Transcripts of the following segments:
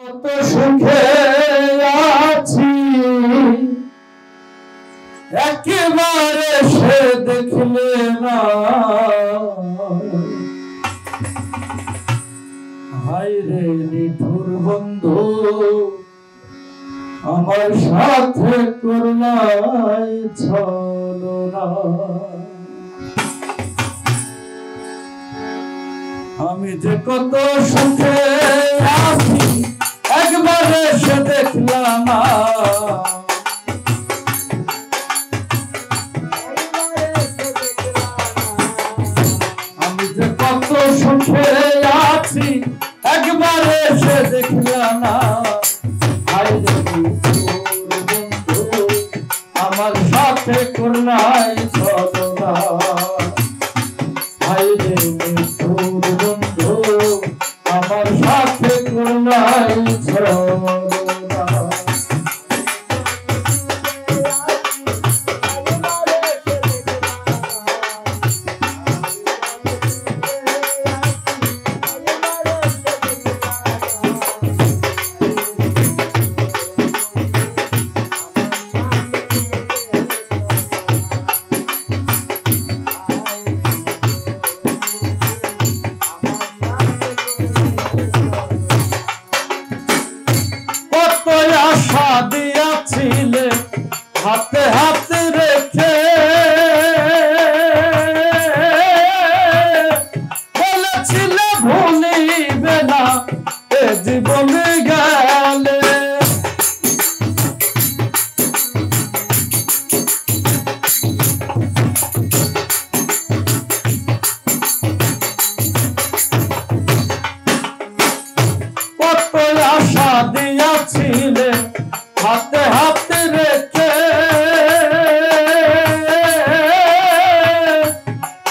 কত সুখে আছি একেবারে সে দেখলে না, হায় রে নিঠুর বন্ধু আমার সাথে করলাই ছলনা। আমি যে কত সুখে আছি একবারে সে দেখলাম না, আমি যে কত সুখে আছি একবারে সে দেখলাম না, হায় রে বন্ধু আমার সাথে করলাই ছলনা, হায় রে বন্ধু আমার সাথে করলাই ছলনা। আশা দিয়াছিলে হাতে হাতে রেখে, বলেছিলে ভুলিবে না এ জীবন গেলে, কত আশা দিয়াছিলে হাতে হাতে রেখে,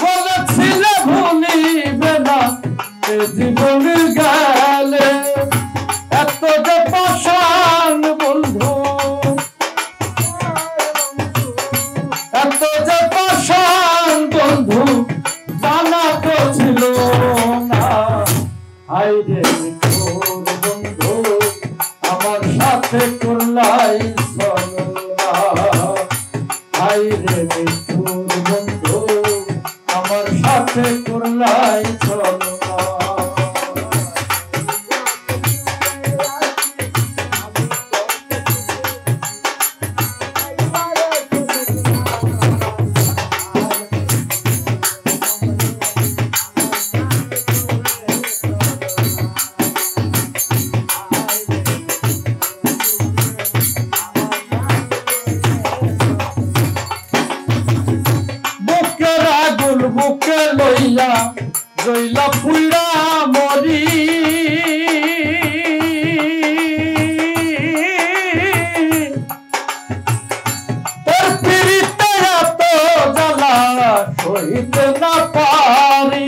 বলেছিলে ভুলিবে না এ জীবন গেলে, এত যে পাষাণ বন্ধু, এত যে পাষাণ বন্ধু জানা তো ছিল না, হায় রে বন্ধু আমার সাথে করলাই ছলনা, হায় রে বন্ধু আমার সাথে করলাই ছলনা। বুকে লইয়া জইলা পুইরা মরি, তোর পিরিতে এত জ্বালা সইতে না পারি,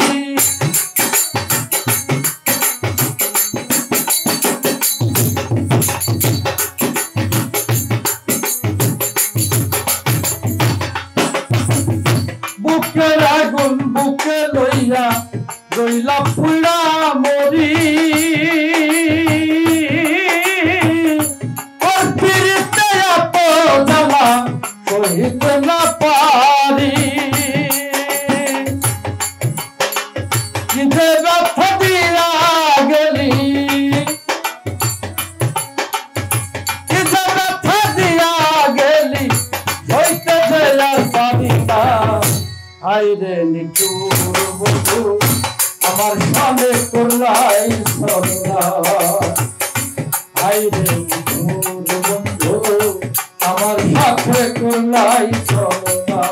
বুকের আগুন বুকে লইয়া জইলা পুইরা মরি, ওর পিরিতে এত জ্বালা সইতে না পারি, কি যে ব্যথা দিয়া গেলি, কি যে ব্যথা দিয়া গেলি সইতে যে আর পারি না, হায় রে নিঠুর বন্ধু আমার সামনে করলাই ছলনা, হায় রে নিঠুর বন্ধু আমার সাথে করলাই ছলনা।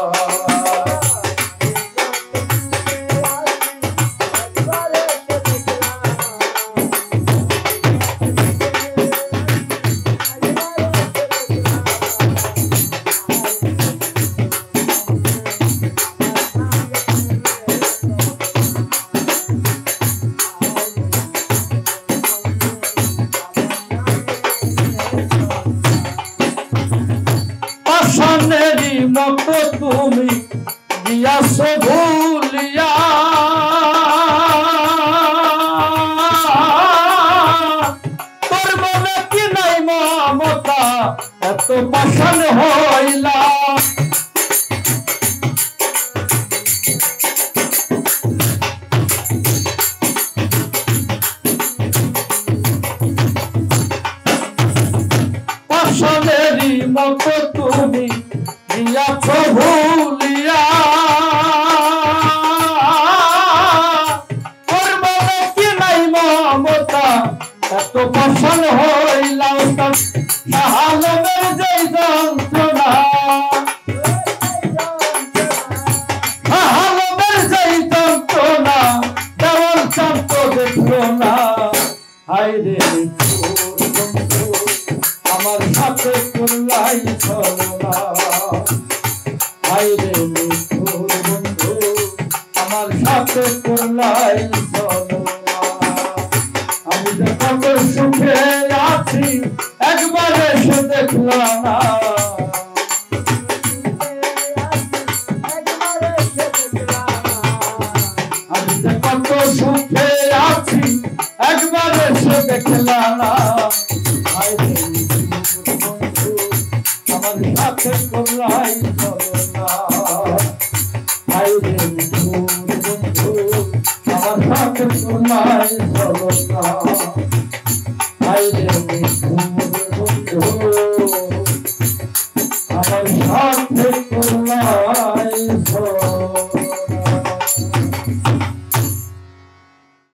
পাষাণেরই মতো তুমি দিয়াছ ভুলিয়া, তোর এত পাষাণ হইলা পাষাণেরই মতো তুমি দিয়াছ ভুলিয়া করবো কি নাই মমতা এত পাষাণ হইলা শাহালমের যেই যন্ত্রণা শাহালমের যেই যন্ত্রণা দেওয়াল চান্ত দেখলো না হায় রে বন্ধু আমার সাথে করলাই ছলনা হায় রে বন্ধু আমার সাথে করলাই ছলনা আমি যে কত সুখে আছি একবার এসে দেখলাম না আমি যে কত সুখে আছি একবার এসে দেখলাম না হায় রে বন্ধু আমার সাথে করলাই